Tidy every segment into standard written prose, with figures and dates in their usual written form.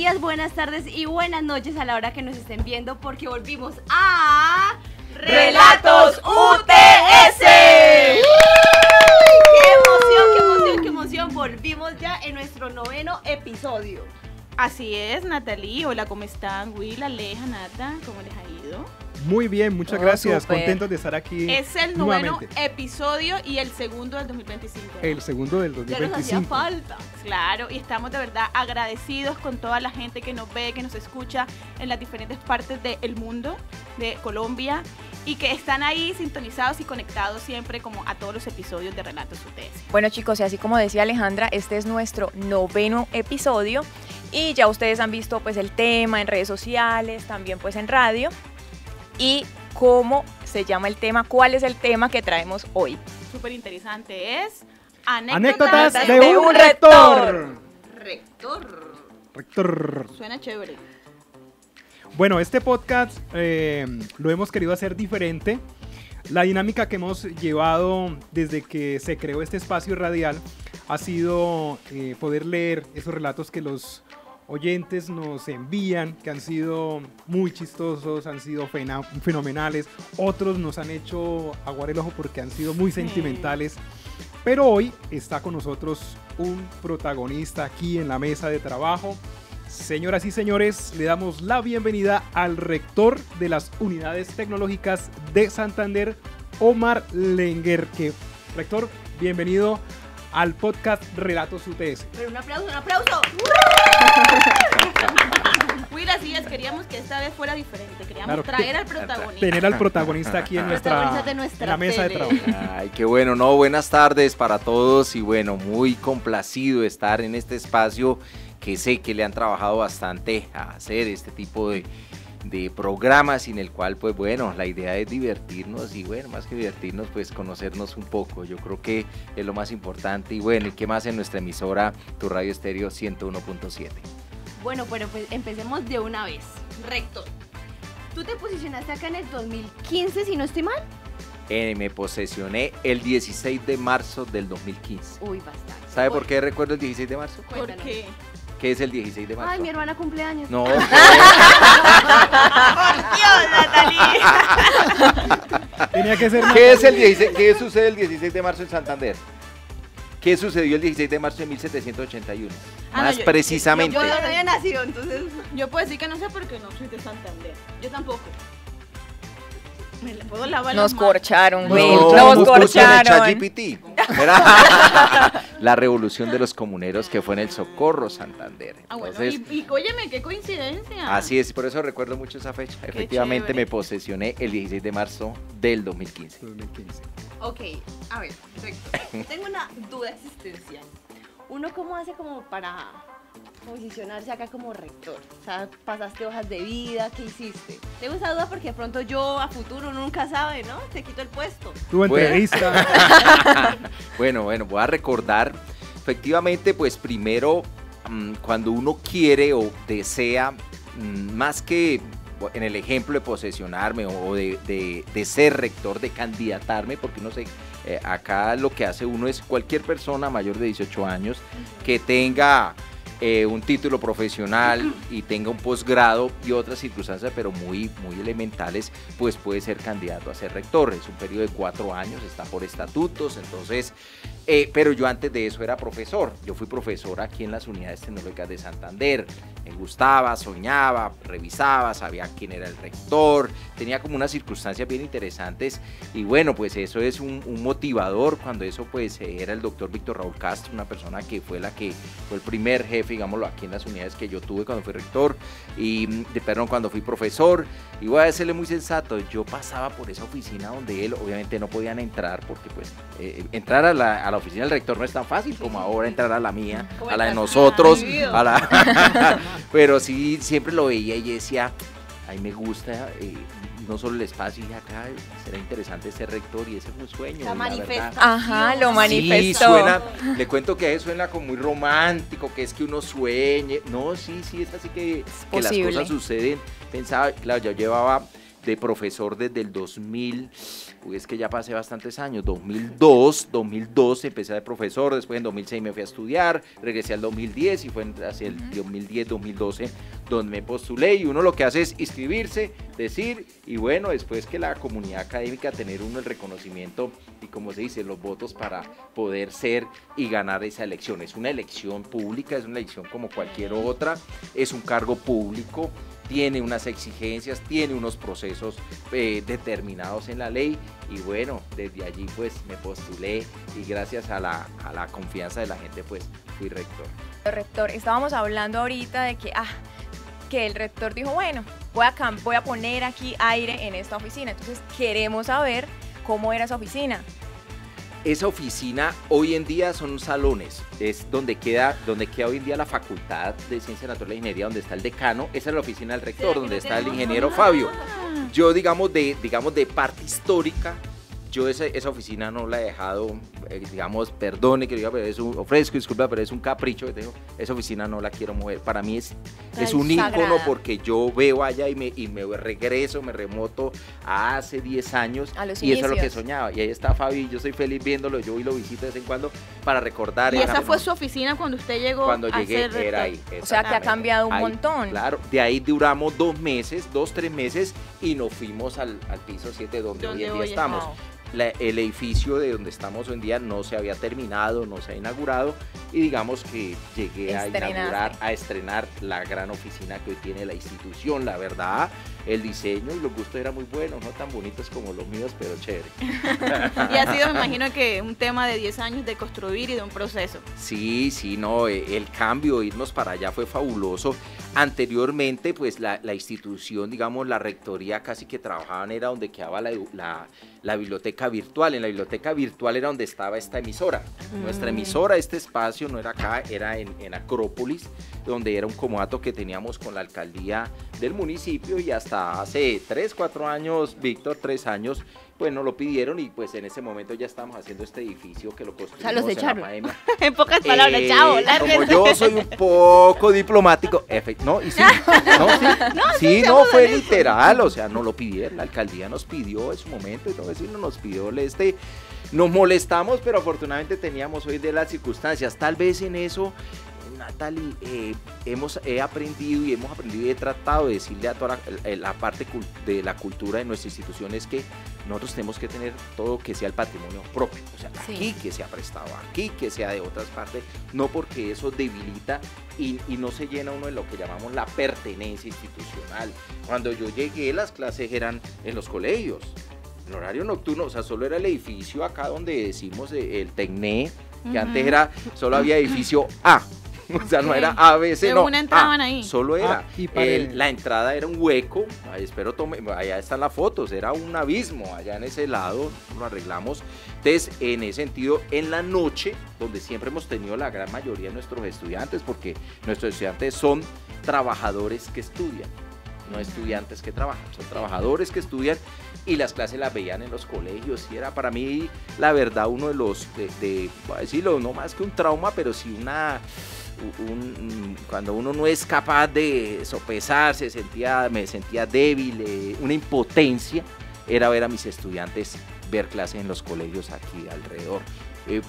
días, buenas tardes y buenas noches a la hora que nos estén viendo, porque volvimos a Relatos UTS. ¡Qué emoción, qué emoción, qué emoción! Volvimos ya en nuestro 9º episodio. Así es, Natalie. Hola, ¿cómo están? Will, Aleja, Nata, ¿cómo les ha ido? Muy bien, muchas Todo gracias. súper. Contentos de estar aquí. Es el 9º nuevamente. episodio y el segundo del 2025. El segundo del Ya nos hacía 2025. falta. Claro, y estamos de verdad agradecidos con toda la gente que nos ve, que nos escucha en las diferentes partes del mundo, de Colombia, y que están ahí sintonizados y conectados siempre como a todos los episodios de Relatos UTS. Bueno, chicos, y así como decía Alejandra, este es nuestro 9º episodio y ya ustedes han visto pues el tema en redes sociales, también pues en radio. ¿Y cómo se llama el tema? ¿Cuál es el tema que traemos hoy? Súper interesante, es Anécdotas anécdotas de un rector. Rector. Suena chévere. Bueno, este podcast lo hemos querido hacer diferente. La dinámica que hemos llevado desde que se creó este espacio radial ha sido poder leer esos relatos que los oyentes nos envían, que han sido muy chistosos, han sido fenomenales. Otros nos han hecho aguar el ojo porque han sido muy sentimentales. Pero hoy está con nosotros un protagonista aquí en la mesa de trabajo. Señoras y señores, le damos la bienvenida al rector de las unidades tecnológicas de Santander, Omar Lenguer. Rector, bienvenido al podcast Relatos UTS. Pero un aplauso, un aplauso. Will, así es, queríamos que esta vez fuera diferente, queríamos Claro, traer al protagonista. Tener al protagonista aquí en Protagonista de nuestra en la mesa de tele. trabajo. Ay, qué bueno, no, buenas tardes para todos y bueno, muy complacido de estar en este espacio que sé que le han trabajado bastante a hacer este tipo de programas en el cual pues bueno, la idea es divertirnos y bueno, más que divertirnos pues conocernos un poco, yo creo que es lo más importante y bueno, y qué más en nuestra emisora, tu radio estéreo 101.7. Bueno, pues empecemos de una vez. Rector, tú te posicionaste acá en el 2015, si no estoy mal. Me posesioné el 16 de marzo del 2015. Uy, bastante. ¿Sabe por qué recuerdo el 16 de marzo? ¿Por Cuéntanos. qué? ¿Qué es el 16 de marzo? Ay, mi hermana cumpleaños. No, ¡Por Dios, Natalie! Tenía que ser ¿qué es el 16? ¿Qué sucede el 16 de marzo en Santander? ¿Qué sucedió el 16 de marzo de 1781? Ah, Más no, precisamente. Yo no había nacido, entonces. Yo puedo decir que no sé porque no soy de Santander. Yo tampoco. Me le puedo lavar Nos las manos. corcharon, No, Will, nos busquen en corcharon. ChatGPT. Era la revolución de los comuneros que fue en el Socorro, Santander. Ah, bueno, Entonces, y óyeme, qué coincidencia. así es, por eso recuerdo mucho esa fecha. Efectivamente chévere. me posesioné el 16 de marzo del 2015. 2015. Ok, a ver, rector. Tengo una duda existencial. ¿Uno cómo hace como para posicionarse acá como rector? O sea, ¿pasaste hojas de vida? ¿Qué hiciste? Tengo esa duda porque de pronto yo a futuro uno nunca sabe, ¿no? Te quito el puesto. Tu Bueno. entrevista. Bueno, voy a recordar, efectivamente, pues primero, cuando uno quiere o desea, más que en el ejemplo de posesionarme o de ser rector, de candidatarme, porque no sé, acá lo que hace uno es cualquier persona mayor de 18 años que tenga un título profesional y tenga un posgrado y otras circunstancias, pero muy elementales, pues puede ser candidato a ser rector. Es un periodo de 4 años, está por estatutos, entonces, pero yo antes de eso era profesor. Yo fui profesor aquí en las unidades tecnológicas de Santander. Me gustaba, soñaba, revisaba, sabía quién era el rector, tenía como unas circunstancias bien interesantes y bueno, pues eso es un motivador. Cuando eso pues era el doctor Víctor Raúl Castro, una persona que fue fue el primer jefe, digámoslo, aquí en las unidades que yo tuve cuando fui rector cuando fui profesor. Y voy a decirle muy sensato, yo pasaba por esa oficina donde él, obviamente no podían entrar porque pues entrar a la oficina del rector no es tan fácil como ahora entrar a la mía, a la de nosotros, pero sí, siempre lo veía y decía, ay, me gusta no solo el espacio, y acá será interesante ser rector y ese fue un sueño. La y manifestación. verdad, Ajá, lo sí, manifestó. suena, le cuento que eso suena como muy romántico, que es que uno sueñe. No, sí, es así que las posible. cosas suceden. Pensaba, claro, yo llevaba de profesor desde el 2000, es que ya pasé bastantes años, 2002 empecé de profesor, después en 2006 me fui a estudiar, regresé al 2010 y fue hacia el 2010-2012 donde me postulé, y uno lo que hace es inscribirse, decir, y bueno, después que la comunidad académica tener uno el reconocimiento y, como se dice, los votos para poder ser y ganar esa elección. Es una elección pública, es una elección como cualquier otra, es un cargo público, tiene unas exigencias, tiene unos procesos determinados en la ley, y bueno, desde allí pues me postulé, y gracias a la confianza de la gente pues fui rector. Rector, estábamos hablando ahorita de que el rector dijo, bueno, voy a poner aquí aire en esta oficina, entonces queremos saber cómo era esa oficina. Esa oficina hoy en día son salones, es donde queda hoy en día la Facultad de Ciencias Naturales e Ingeniería, donde está el decano. Esa es la oficina del rector, donde está el ingeniero Fabio. Yo, digamos de parte histórica, yo esa oficina no la he dejado, digamos, perdone que diga, pero ofrezco disculpa, pero es un capricho que tengo. Esa oficina no la quiero mover. Para mí es un ícono, porque yo veo allá y me regreso, me remoto a hace 10 años, y eso es lo que soñaba. Y ahí está Fabi, yo soy feliz viéndolo, yo voy y lo visito de vez en cuando para recordar. ¿Y esa fue su oficina cuando usted llegó? Cuando llegué era ahí. O sea que ha cambiado un montón. Claro, de ahí duramos 2-3 meses y nos fuimos al piso 7 donde hoy en día estamos. El edificio de donde estamos hoy en día no se había terminado, no se ha inaugurado, y digamos que llegué a estrenar la gran oficina que hoy tiene la institución. La verdad, el diseño y los gustos eran muy buenos, no tan bonitos como los míos, pero chévere. Y ha sido, me imagino, que un tema de 10 años de construir y de un proceso. Sí, no, el cambio, irnos para allá fue fabuloso. Anteriormente, pues la institución, digamos, la rectoría casi que trabajaban, era donde quedaba la biblioteca virtual. En la biblioteca virtual era donde estaba esta emisora. Nuestra emisora, este espacio no era acá, era en Acrópolis, donde era un comodato que teníamos con la alcaldía del municipio, y hasta hace 3-4 años, Víctor, 3 años, pues nos lo pidieron, y pues en ese momento ya estamos haciendo este edificio que lo construimos. O sea, los echaron. En pocas palabras, chao. Como yo soy un poco diplomático, fue literal, o sea, nos lo pidieron, la alcaldía nos pidió en su momento, y todo vecino nos pidió nos molestamos, pero afortunadamente teníamos hoy de las circunstancias. Tal vez en eso, Natalie, he aprendido y he tratado de decirle a toda la parte de la cultura de nuestra institución, es que nosotros tenemos que tener todo que sea el patrimonio propio, o sea, aquí que sea prestado, aquí que sea de otras partes, no, porque eso debilita y no se llena uno de lo que llamamos la pertenencia institucional. Cuando yo llegué, las clases eran en los colegios, en horario nocturno, o sea, solo era el edificio acá donde decimos el Tecné, que antes solo había edificio A. O sea, no era A, B, C, no. Entraban ahí. Solo era. La entrada era un hueco. Allá están las fotos. Era un abismo. Allá en ese lado lo arreglamos. Entonces, en ese sentido, en la noche, donde siempre hemos tenido la gran mayoría de nuestros estudiantes, porque nuestros estudiantes son trabajadores que estudian, no estudiantes que trabajan, son trabajadores que estudian, y las clases las veían en los colegios, y era para mí, la verdad, uno de los, voy a decirlo, no más que un trauma, pero sí cuando uno no es capaz de sopesarse, me sentía débil, una impotencia, era ver a mis estudiantes ver clases en los colegios aquí alrededor.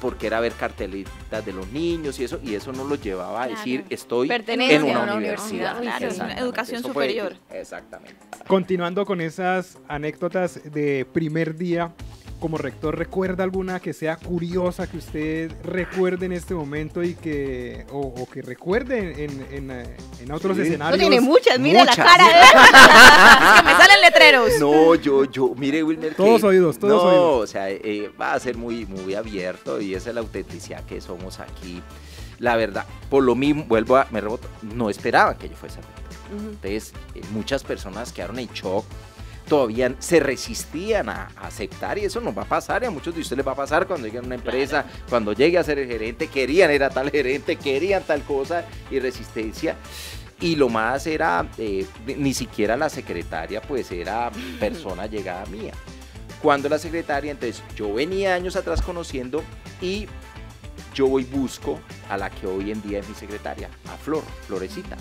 Porque era ver cartelitas de los niños y eso nos lo llevaba a decir, estoy en una universidad. Claro, una educación superior. Exactamente. Continuando con esas anécdotas de primer día como rector, ¿recuerda alguna que sea curiosa, que usted recuerde en este momento y que recuerde en otros escenarios? No tiene muchas, mira la cara de él. Que me salen letreros. No, yo, mire, Wilmer, todos oídos. O sea, va a ser muy, muy abierto, y esa es la autenticidad que somos aquí. La verdad, por lo mismo, me reboto, no esperaban que yo fuese rector. Entonces, muchas personas quedaron en shock, todavía se resistían a aceptar, y eso nos va a pasar, y a muchos de ustedes les va a pasar cuando lleguen a una empresa, cuando llegue a ser el gerente, era tal gerente, querían tal cosa, y resistencia. Y lo más era, ni siquiera la secretaria pues era persona llegada mía. Cuando la secretaria, entonces yo venía años atrás conociendo, y yo busco a la que hoy en día es mi secretaria, a Florecita.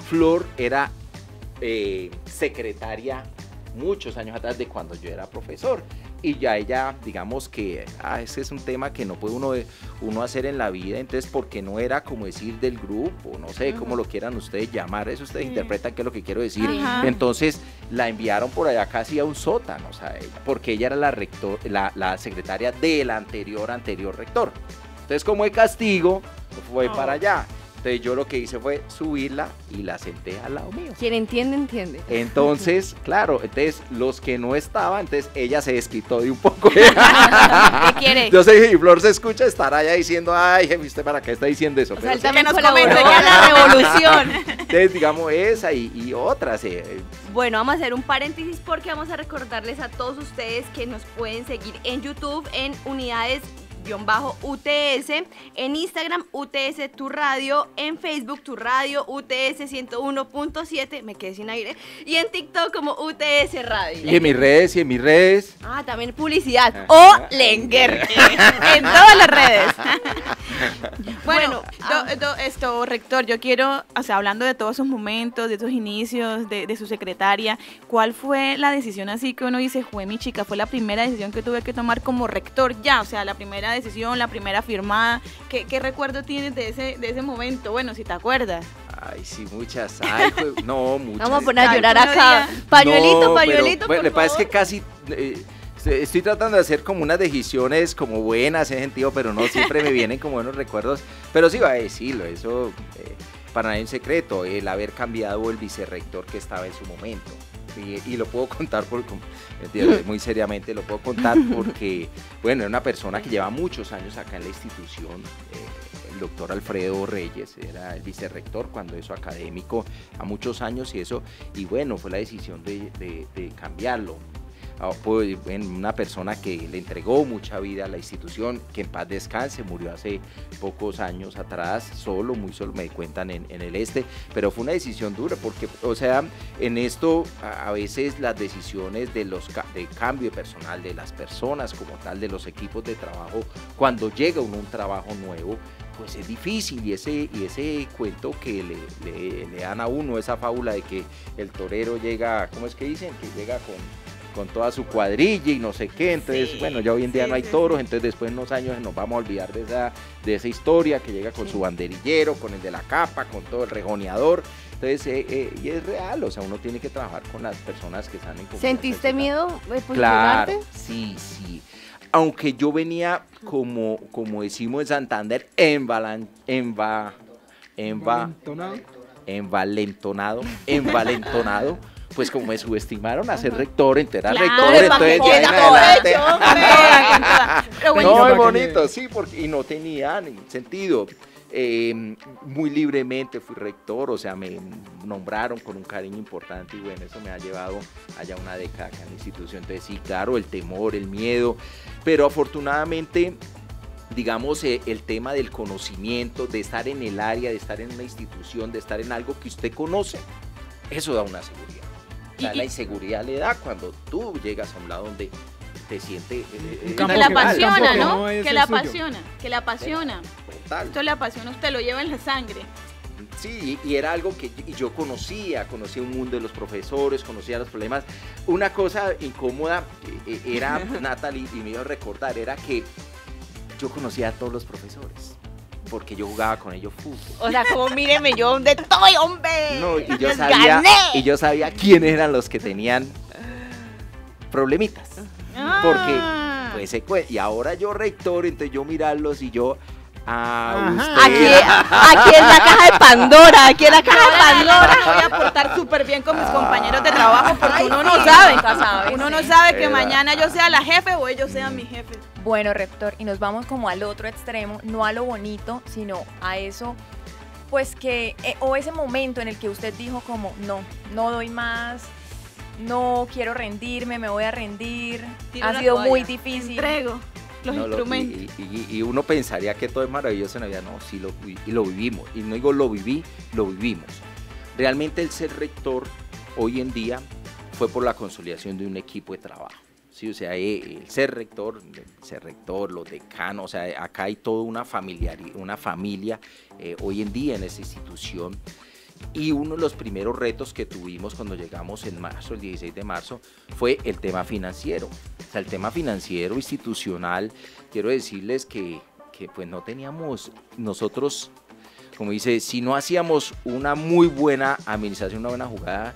Flor era secretaria muchos años atrás de cuando yo era profesor. Y ya ella, digamos que ese es un tema que no puede uno hacer en la vida, entonces porque no era como decir del grupo, no sé cómo lo quieran ustedes llamar, eso ustedes interpretan qué es lo que quiero decir. Ajá. Entonces la enviaron por allá casi a un sótano, o sea, porque ella era la secretaria del anterior rector. Entonces como de castigo fue para allá. Entonces yo lo que hice fue subirla y la senté al lado mío. Quien entiende, entiende. Entonces, claro, entonces los que no estaban, entonces ella se desquitó de un poco. ¿Qué quiere? Yo sé, y Flor se escucha estar allá diciendo, ay, jefe, ¿usted para qué está diciendo eso? O sea, Pero él sí, también nos colaboró comente, en ya la revolución. entonces, digamos, esa y otras. Bueno, vamos a hacer un paréntesis porque vamos a recordarles a todos ustedes que nos pueden seguir en YouTube en unidades-UTS, en Instagram UTS Tu Radio, en Facebook Tu Radio UTS 101.7, me quedé sin aire, y en TikTok como UTS Radio. Y en mis redes. Ah, también publicidad. O Lenguer. En todas las redes. Bueno, Bueno, rector, yo quiero, o sea, hablando de todos esos momentos, de esos inicios, de su secretaria, ¿cuál fue la decisión así que uno dice, jue mi chica, fue la primera decisión que tuve que tomar como rector ya, o sea, la primera decisión, la primera firmada? ¿Qué recuerdo tienes de ese momento? Bueno, si te acuerdas. Ay, sí, muchas. Ay, no, muchas. vamos a poner a llorar Algunos acá. días. Pañuelito, No, pero, pañuelito, bueno, por lo que pasa es favor. que casi estoy tratando de hacer como unas decisiones como buenas en ese sentido, pero no siempre me vienen como buenos recuerdos. Pero sí va a decirlo, eso para nadie es un secreto, el haber cambiado el vicerrector que estaba en su momento. Y lo puedo contar muy seriamente, lo puedo contar porque, bueno, era una persona que lleva muchos años acá en la institución. El doctor Alfredo Reyes era el vicerrector cuando eso académico a muchos años y bueno, fue la decisión de cambiarlo. Pues, una persona que le entregó mucha vida a la institución, que en paz descanse, murió hace pocos años atrás, muy solo me cuentan en el pero fue una decisión dura, porque, o sea, en esto a veces las decisiones de cambio de personal, de las personas como tal, de los equipos de trabajo, cuando llega un trabajo nuevo, pues es difícil, y ese cuento que le dan a uno, esa fábula de que el torero llega, ¿cómo es que dicen? Que llega con toda su cuadrilla y no sé qué, entonces, bueno, ya hoy en día no hay toros, entonces después de unos años nos vamos a olvidar de esa historia, que llega con su banderillero, con el de la capa, con todo el rejoneador. Entonces, y es real, o sea, uno tiene que trabajar con las personas que están en confianza. ¿Sentiste miedo de posicionarte? Claro, sí. Aunque yo venía, como decimos en Santander, envalentonado, pues como me subestimaron a ser rector, entonces era Claro, rector, para entonces que ya en quede todo adelante. hecho, con toda. Pero bueno, No, es para que bonito, sí, y no tenía ningún sentido. Muy libremente fui rector, o sea, me nombraron con un cariño importante y bueno, eso me ha llevado allá una década acá en la institución. Entonces sí, claro, el temor, el miedo, pero afortunadamente, digamos, el tema del conocimiento, de estar en el área, de estar en una institución, de estar en algo que usted conoce, eso da una seguridad. O sea, la inseguridad le da cuando tú llegas a un lado donde te sientes Un que campo la que- apasiona, campo que ¿no? no es Que el la suyo. apasiona. total. Esto le apasiona, usted lo lleva en la sangre. Sí, y era algo que yo conocía un mundo de los profesores, conocía los problemas. Una cosa incómoda era, Natalie, y me iba a recordar, era que yo conocía a todos los profesores, porque yo jugaba con ellos fútbol. O sea, como míreme yo donde estoy, hombre. No, y Les gané. quiénes eran los que tenían problemitas. Porque, pues, y ahora yo rector, entonces yo mirarlos y yo, usted. Aquí es la caja de Pandora, aquí es la caja de Pandora. Ahora voy a portar súper bien con mis compañeros de trabajo porque Ay, uno sí, no sabe. nunca sabe, Uno no sí. sabe que Era. mañana yo sea la jefe o ellos sean mi jefe. Bueno, rector, y nos vamos como al otro extremo, no a lo bonito, sino a eso, pues que, o ese momento en el que usted dijo como, no doy más, no quiero rendirme, me voy a rendir, Tiro ha la sido toalla, muy difícil. Entrego los No, instrumentos. y uno pensaría que todo es maravilloso en la vida. No, sí lo vivimos. Y no digo lo vivimos. Realmente el ser rector hoy en día fue por la consolidación de un equipo de trabajo. Sí, o sea, el ser rector, los decanos, o sea, acá hay toda una familia hoy en día en esta institución Y uno de los primeros retos que tuvimos cuando llegamos en marzo, el 16 de marzo, fue el tema financiero. O sea, el tema financiero institucional, quiero decirles que pues no teníamos nosotros, como dice, si no hacíamos una muy buena administración, una buena jugada,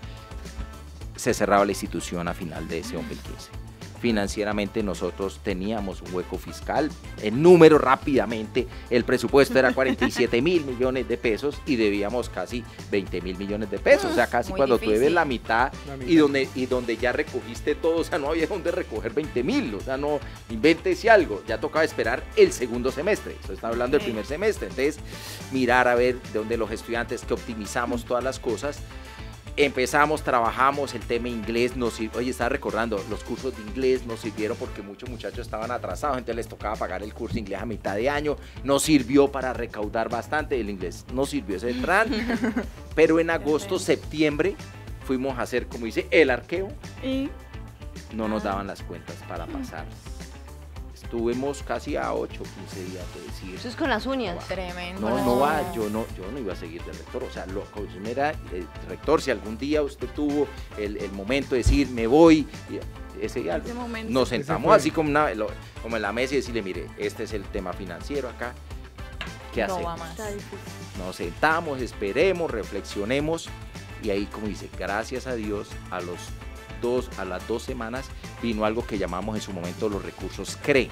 se cerraba la institución a final de ese 2015. Financieramente nosotros teníamos un hueco fiscal, en número rápidamente, el presupuesto era 47 mil millones de pesos y debíamos casi 20 mil millones de pesos, o sea, casi Muy cuando difícil. tú debes la mitad y donde ya recogiste todo, o sea, no había donde recoger 20 mil, o sea, no, invéntese algo, ya tocaba esperar el segundo semestre, eso está hablando del primer semestre, entonces mirar a ver de dónde los estudiantes, que optimizamos todas las cosas. Empezamos, trabajamos el tema inglés, oye, estaba recordando, los cursos de inglés nos sirvieron porque muchos muchachos estaban atrasados, entonces les tocaba pagar el curso de inglés a mitad de año, nos sirvió para recaudar bastante, el inglés nos sirvió ese tran, pero en agosto, septiembre, fuimos a hacer, como dice, el arqueo, Y no nos daban las cuentas para pasar. Estuvimos casi a 8 o 15 días de decir, Eso es con las uñas. Tremendo. no va, yo no iba a seguir de rector, o sea, como si me era rector, si algún día usted tuvo el momento de decir, me voy, ese día ese momento. nos Ese sentamos fue. así como en la mesa y decirle, mire, este es el tema financiero acá, ¿qué No hacemos? va más. Está difícil. Nos sentamos, esperemos, reflexionemos, y ahí, como dice, gracias a Dios, a las 2 semanas vino algo que llamamos en su momento los recursos CRE,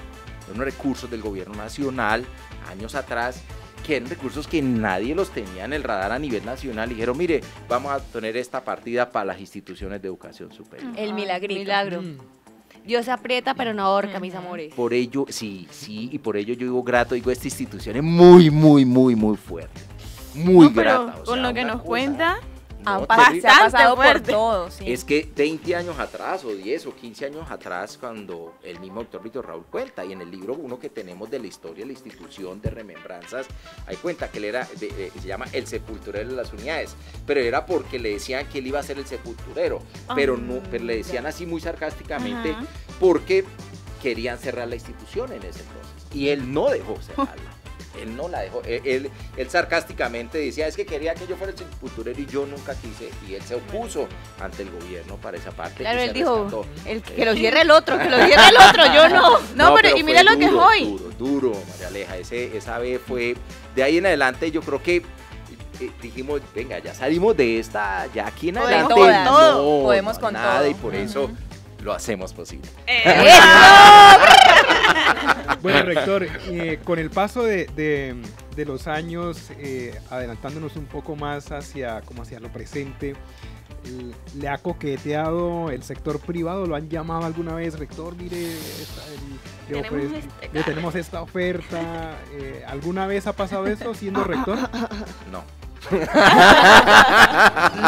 unos recursos del gobierno nacional, años atrás, que eran recursos que nadie los tenía en el radar a nivel nacional, y dijeron, mire, vamos a poner esta partida para las instituciones de educación superior. El milagrito. Milagro. Dios aprieta, pero no ahorca, mis amores. Por ello, sí, y por ello yo digo grato, digo, esta institución es muy, muy, muy, muy fuerte, muy No, pero grata. o con sea, lo que una nos cosa- cuenta, No, Se terrible. ha Bastante pasado por fuerte. todo, sí. Es que 20 años atrás, o 10 o 15 años atrás, cuando el mismo doctor Víctor Raúl cuenta, y en el libro uno que tenemos de la historia de la institución de remembranzas, hay cuenta que él era, se llama el sepulturero de las unidades, pero era porque le decían que él iba a ser el sepulturero, pero le decían así muy sarcásticamente, Ajá. porque querían cerrar la institución en ese entonces, y él no dejó cerrarla. Él no la dejó, él sarcásticamente decía, es que quería que yo fuera el sepulturero y yo nunca quise, y él se opuso ante el gobierno para esa parte. Claro, y él se dijo, rescató. que lo cierre el otro, que lo cierre el otro, yo no. No, pero y fue mira lo que es duro, hoy. Duro, María Aleja, esa vez fue, de ahí en adelante yo creo que dijimos, venga, ya salimos de esta, ya aquí en Podemos adelante con todo, no, podemos no con nada, todo. y por eso lo hacemos posible. Bueno, rector, con el paso de los años, adelantándonos un poco más hacia lo presente, ¿le ha coqueteado el sector privado? ¿Lo han llamado alguna vez, rector? Mire, le tenemos esta oferta. ¿Alguna vez ha pasado eso siendo rector? No.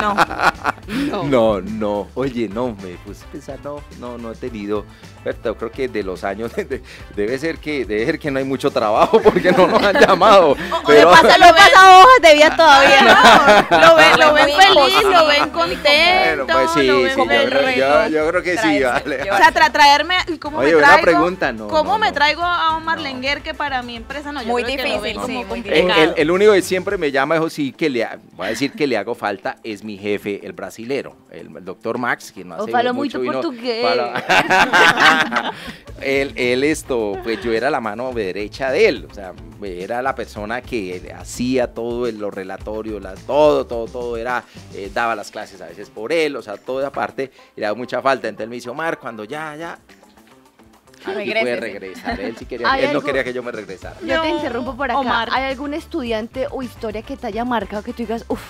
No. No, oye, no, me puse a pensar, no he tenido, pero creo que de los años debe ser que no hay mucho trabajo porque no nos han llamado. O le pasa hojas de vida todavía. Lo ven Muy feliz, imposible. lo ven contento, Bueno, pues sí, lo ven yo creo que sí, Traerse, vale. llevar. O sea, traerme, ¿cómo Oye, me buena traigo? pregunta, no, ¿Cómo no, me no. traigo a Omar No. Lenguer que para mi empresa no? Yo Muy creo que lo ven difícil, como sí, muy complicado. El único que siempre me llama, eso sí, voy a decir que le hago falta, es mi jefe, el brasilero, el doctor Max, quien no hace Falo mucho muito vino. portugués. Pues yo era la mano derecha de él, o sea, era la persona que hacía todo, los relatorios, todo era, daba las clases a veces por él, o sea, toda parte, y le daba mucha falta. Entonces me dice, Omar, cuando ya, aquí puede Regrésese. regresar. Él sí quería, ¿Hay él no algo? quería que yo me regresara. Yo te No, interrumpo por acá. Omar. ¿Hay algún estudiante o historia que te haya marcado que tú digas, uff,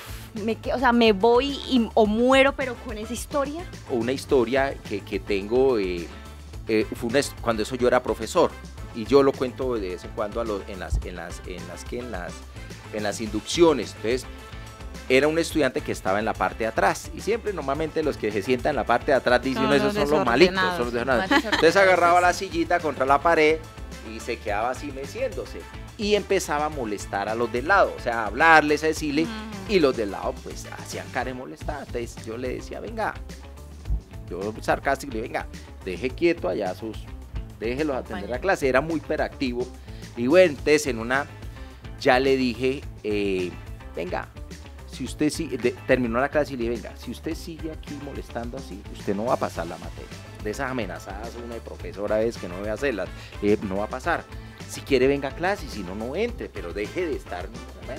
me voy o muero, pero con esa historia? Una historia que tengo, fue cuando eso yo era profesor, y yo lo cuento de vez en cuando en las inducciones. Entonces, era un estudiante que estaba en la parte de atrás, y siempre normalmente los que se sientan en la parte de atrás dicen, Son no, esos los son los malitos, desordenados. son los desordenados. Entonces agarraba la sillita contra la pared y se quedaba así meciéndose, y empezaba a molestar a los del lado, o sea, a hablarles, a decirle, y los del lado pues hacían cara de molestar. Entonces yo le decía, venga, yo sarcástico, le digo, venga, deje quieto allá déjelos atender la clase. Era muy hiperactivo, y bueno, entonces ya le dije, venga, si usted terminó la clase y le dije, venga, si usted sigue aquí molestando así, usted no va a pasar la materia. De esas amenazadas una de profesora es que no voy a hacerlas, no va a pasar. Si quiere venga a clase y si no, no entre, pero deje de estar. ¿No?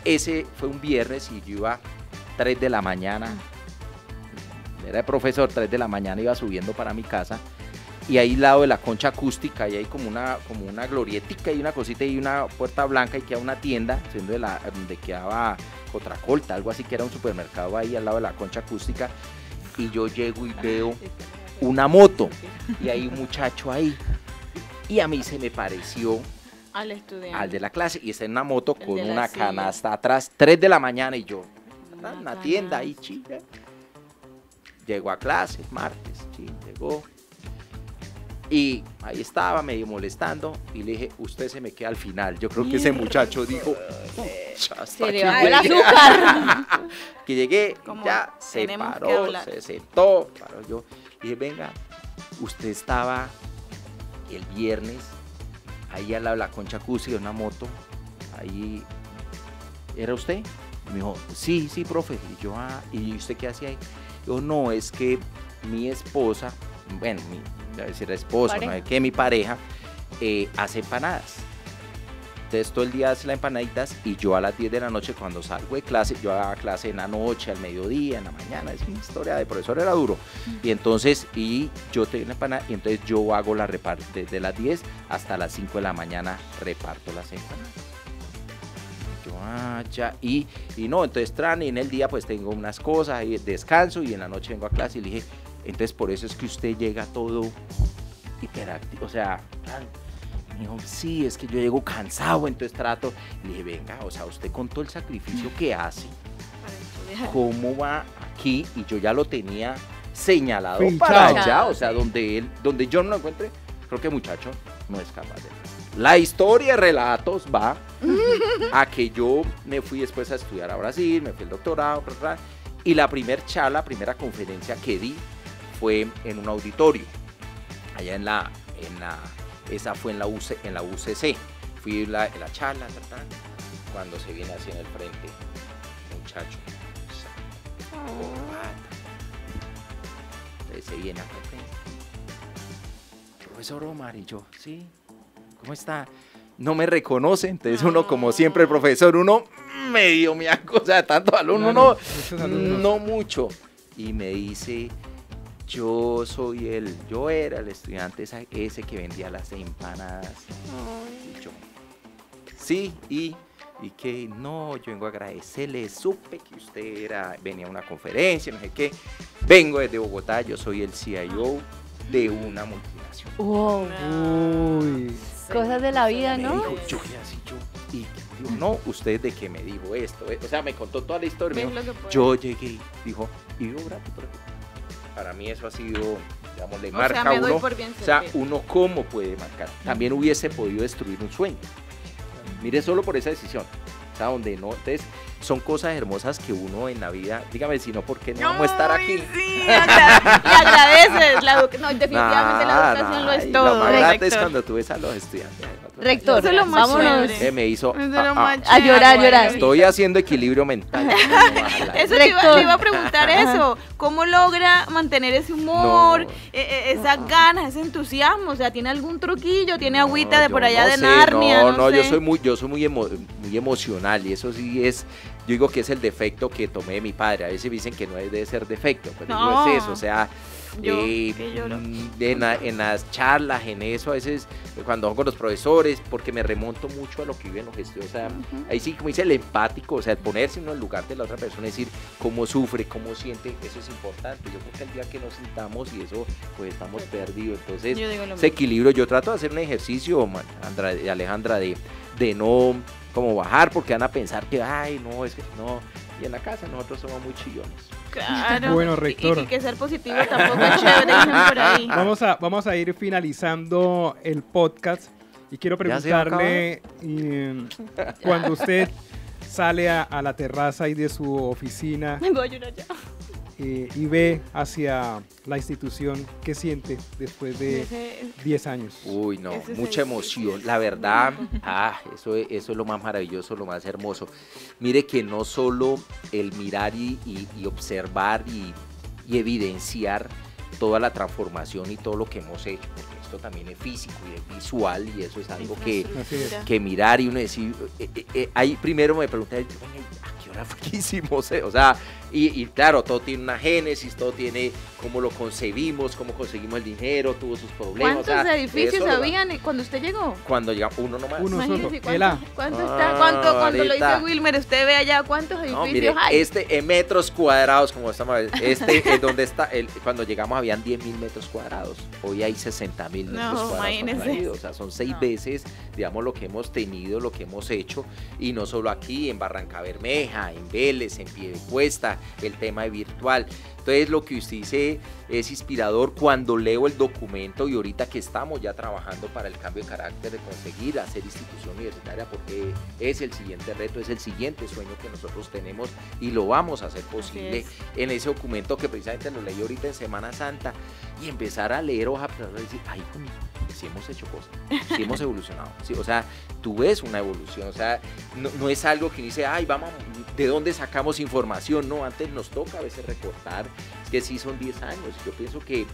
Ese fue un viernes y yo iba 3 de la mañana, era el profesor, 3 de la mañana iba subiendo para mi casa. Y ahí al lado de la concha acústica, y hay como una glorietica y una cosita y una puerta blanca y queda una tienda, siendo donde quedaba Cotracolta, algo así, que era un supermercado ahí al lado de la concha acústica. Y yo llego y veo una moto y hay un muchacho ahí. Y a mí se me pareció al estudiante, al de la clase, y está en una moto El con de la una silla. canasta atrás, 3 de la mañana y yo, Una una tienda ahí, canasta. chica. Llegó a clase, martes, llegó. Y ahí estaba medio molestando y le dije, usted se me queda al final. Yo creo que ese muchacho dijo, "Hasta Se le aquí bajó el llegué". azúcar. Que llegué, Como ya se tenemos que paró, hablar. se sentó, paró yo. Dije, venga, usted estaba el viernes ahí al lado de la concha acústica, una moto, ahí, ¿era usted? Y me dijo, sí, profe. Y yo, ¿y usted qué hacía ahí? Yo, no, es que mi esposa, bueno, voy a decir esposa, Pareja. no es que mi pareja hace empanadas. Entonces todo el día hace las empanaditas y yo a las 10 de la noche cuando salgo de clase, yo hago clase en la noche, al mediodía, en la mañana, es una historia de profesor, era duro. Y entonces, yo tengo la empanada y entonces yo hago la reparto desde las 10 hasta las 5 de la mañana, reparto las empanadas. Yo, ya, y no, entonces y en el día pues tengo unas cosas, y descanso y en la noche vengo a clase y le dije, entonces por eso es que usted llega todo hiperactivo, o sea, me dijo, sí, es que yo llego cansado, entonces trato. Le dije, venga, o sea, usted con todo el sacrificio que hace, ¿cómo va aquí? Y yo ya lo tenía señalado Fichado. para allá, o sea, donde yo no lo encuentre, creo que el muchacho no es capaz de eso. La historia de relatos va a que yo me fui después a estudiar a Brasil, me fui al doctorado, y la primera conferencia que di fue en un auditorio, allá esa fue en la UCC. Fui en la charla, cuando se viene así en el frente, muchacho. Entonces se viene acá al frente. Profesor Omar, y yo, sí, ¿cómo está? No me reconoce, entonces uno, como siempre, el profesor, uno medio me acosa, tanto alumno, Muchos alumnos. no mucho. Y me dice, yo era el estudiante ese que vendía las empanadas. Y yo, sí, y que no, yo vengo a agradecerle, supe que usted venía a una conferencia, no sé qué. Vengo desde Bogotá, yo soy el CIO de una multinacional. Wow. Uy. Cosas de la vida, Me ¿no? dijo, yo, y digo, no, usted de que me dijo esto, o sea, me contó toda la historia. Me ¿Ves dijo, lo que puede? yo llegué, dijo, y yo, gracias, profe. Para mí eso ha sido, digamos, le marca me a doy uno, por bien o sea, servido. uno cómo puede marcar. También hubiese podido destruir un sueño. Mire, solo por esa decisión, o sea, donde no, entonces, son cosas hermosas que uno en la vida, dígame si no, ¿por qué no vamos a estar aquí? Ay, sí, le agradeces. No, definitivamente la educación lo es y todo. Lo más grande es rector. cuando tú ves a los estudiantes. Rector, Eso es lo más vámonos. chévere. Me hizo, Eso es lo más a llorar, chévere. llorar. estoy haciendo equilibrio mental. Eso Rector. le iba a preguntar eso. ¿Cómo logra mantener ese humor, No. esas ganas, ese entusiasmo? O sea, ¿tiene algún truquillo? ¿Tiene agüita de yo por allá no de sé, Narnia? No, sé. yo soy muy emocional y eso sí es, yo digo que es el defecto que tomé de mi padre. A veces dicen que no debe ser defecto, pero No. no es eso, o sea, Yo, que lloro. en las charlas, en eso, a veces cuando van con los profesores, porque me remonto mucho a lo que viven los estudiantes, o sea, ahí sí, como dice, el empático, o sea, el ponerse uno en el lugar de la otra persona, decir cómo sufre, cómo siente, eso es importante. Yo creo que el día que nos sintamos y eso, pues estamos perdidos. Entonces, Yo digo lo ese mismo. equilibrio, yo trato de hacer un ejercicio, Alejandra, de no como bajar, porque van a pensar que, ay, no, es que no. Y en la casa nosotros somos muy chillones. Claro. Bueno, rector. Y que ser positivo tampoco es chévere, dicen por ahí. Vamos a ir finalizando el podcast y quiero ¿Ya se va a preguntarle, cuando usted sale a la terraza ahí de su oficina, Me voy a llorar ya. y ve hacia la institución, ¿qué siente después de 10 años? Uy, no, Ese es mucha el- emoción. La verdad, eso es lo más maravilloso, lo más hermoso. Mire que no solo el mirar y observar y evidenciar toda la transformación y todo lo que hemos hecho, porque esto también es físico y es visual y eso es algo que mirar y uno decir, ahí primero me pregunté, ¿a qué hora fue que hicimos? O sea, y claro, todo tiene una génesis, todo tiene cómo lo concebimos, cómo conseguimos el dinero, tuvo sus problemas. ¿Cuántos o sea, edificios eso habían cuando usted llegó? Cuando llegamos, uno nomás. Uno solo. Imagínese, El A. ¿cuánto Ah, está? Cuando lo ahorita. dice Wilmer, usted ve allá cuántos No, edificios mire, hay. en metros cuadrados, como estamos, donde está, cuando llegamos habían 10.000 metros cuadrados, hoy hay 60.000 metros No, cuadrados imagínese. construidos, o sea, son 6 veces, digamos, lo que hemos tenido, lo que hemos hecho, y no solo aquí, en Barranca Bermeja, en Vélez, en Piedecuesta, el tema de virtual. Entonces, lo que usted dice es inspirador cuando leo el documento y ahorita que estamos ya trabajando para el cambio de carácter de conseguir hacer institución universitaria, porque es el siguiente reto, es el siguiente sueño que nosotros tenemos y lo vamos a hacer posible en ese documento que precisamente lo leí ahorita en Semana Santa y empezar a leer hoja por hoja y decir, ay, sí hemos hecho cosas, sí hemos evolucionado, sí, o sea, tú ves una evolución, o sea, no es algo que dice, ay, vamos, ¿de dónde sacamos información? No, antes nos toca a veces recortar, es que sí son 10 años, yo pienso que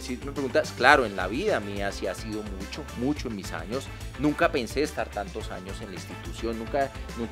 si me preguntas, claro, en la vida mía sí ha sido mucho en mis años, nunca pensé estar tantos años en la institución, nunca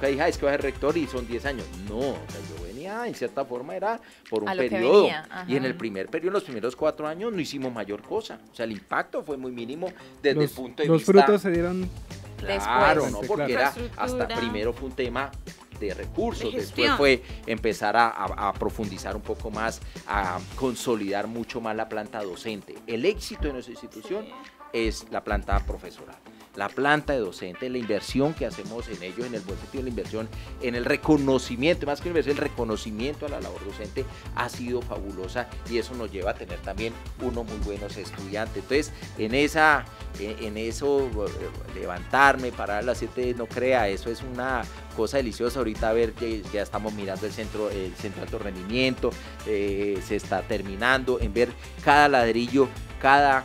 dije, es que voy a ser rector y son 10 años, no, o sea, yo venía, en cierta forma era por un A lo que periodo, venía, ajá. y en el primer periodo, en los primeros 4 años no hicimos mayor cosa, o sea, el impacto fue muy mínimo desde el punto de los vista. frutos se dieron Claro, después. no, Sí, porque claro. era hasta primero fue un tema de recursos, De después gestión. fue empezar a profundizar un poco más, a consolidar mucho más la planta docente. El éxito de nuestra institución es la planta profesoral, la planta de docente, la inversión que hacemos en ellos, en el buen sentido de la inversión, en el reconocimiento, más que inversión, el reconocimiento a la labor docente ha sido fabulosa y eso nos lleva a tener también unos muy buenos estudiantes. Entonces, en eso, levantarme, parar a las 7, no crea, eso es una cosa deliciosa. Ahorita a ver que ya estamos mirando el centro de alto rendimiento, se está terminando, en ver cada ladrillo, cada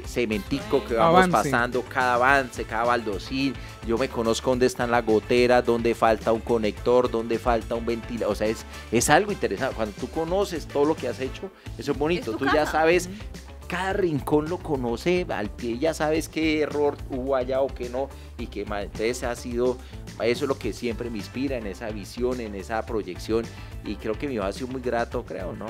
cementico que vamos Avance. pasando, cada avance, cada baldosín. Yo me conozco dónde están las goteras, dónde falta un conector, dónde falta un ventilador. O sea, es algo interesante. Cuando tú conoces todo lo que has hecho, eso es bonito. Es tu Tú ya casa. sabes, cada rincón lo conoce al pie, ya sabes qué error hubo allá o qué no, y que entonces eso es lo que siempre me inspira, en esa visión, en esa proyección, y creo que mi hijo ha sido muy grato, creo, ¿no?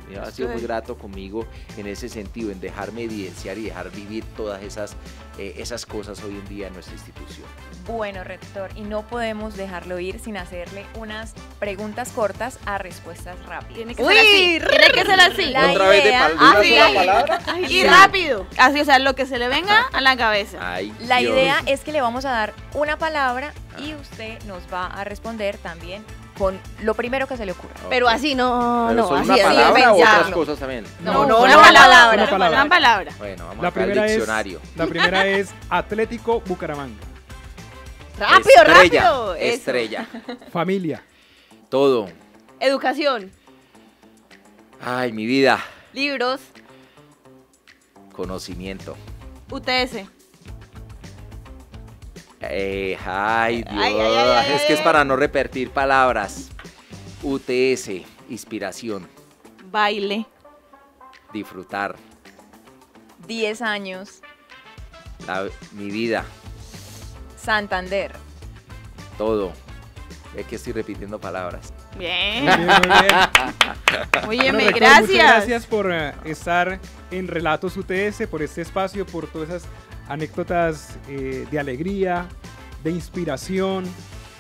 Mi hijo ha sido muy grato conmigo en ese sentido, en dejarme evidenciar y dejar vivir todas esas cosas hoy en día en nuestra institución. Bueno, rector, y no podemos dejarlo ir sin hacerle unas preguntas cortas a respuestas rápidas. Tiene que ser así. Tiene que ser así. La ¿Otra vez de idea- una Ah, sí. sola palabra? Y rápido. Así, o sea, lo que se le venga a la cabeza. Ay, La Dios. idea es que le vamos a dar una palabra y usted nos va a responder también con lo primero que se le ocurra. Pero así no, ¿Pero no, son así una de palabra o otras pensarlo. cosas también? No, una una palabra. palabra. Una palabra. Una palabra. Bueno, vamos La acá al primera, diccionario. la primera es Atlético Bucaramanga. Rápido, Estrella, rápido. Eso. estrella. Familia. Todo. Educación, Ay, mi vida. libros, Conocimiento. UTS. Ay, Dios. Ay, ay, ay, Es ay, que es ay. para no repetir palabras. UTS, inspiración, Baile. disfrutar, 10 años, mi vida, Santander. todo. Es que estoy repitiendo palabras. Bien. Muy bien, muy bien. Óyeme, Bueno, rector, gracias. Muchas gracias por estar en Relatos UTS, por este espacio, por todas esas anécdotas de alegría, de inspiración,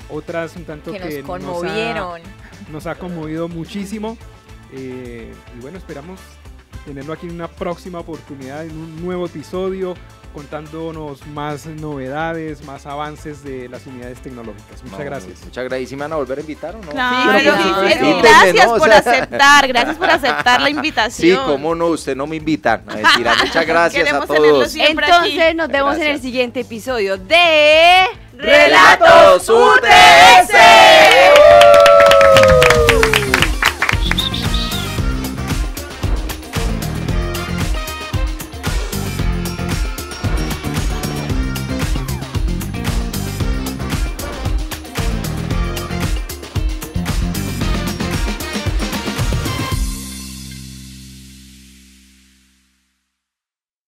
otras un tanto Que que nos conmovieron. nos ha conmovido muchísimo. Y bueno, esperamos tenerlo aquí en una próxima oportunidad, en un nuevo episodio, contándonos más novedades, más avances de las unidades tecnológicas. Muchas No, gracias. Muchas gracias. ¿Y me van a volver a invitar o no? Claro, pero por supuesto. es que Invítenme, gracias ¿no? O por sea, aceptar, gracias por aceptar la Sí, invitación. cómo no, usted no me invita. No, mentira, muchas gracias a Queremos tenerlo todos. siempre Entonces aquí. nos vemos en el Gracias. siguiente episodio de Relatos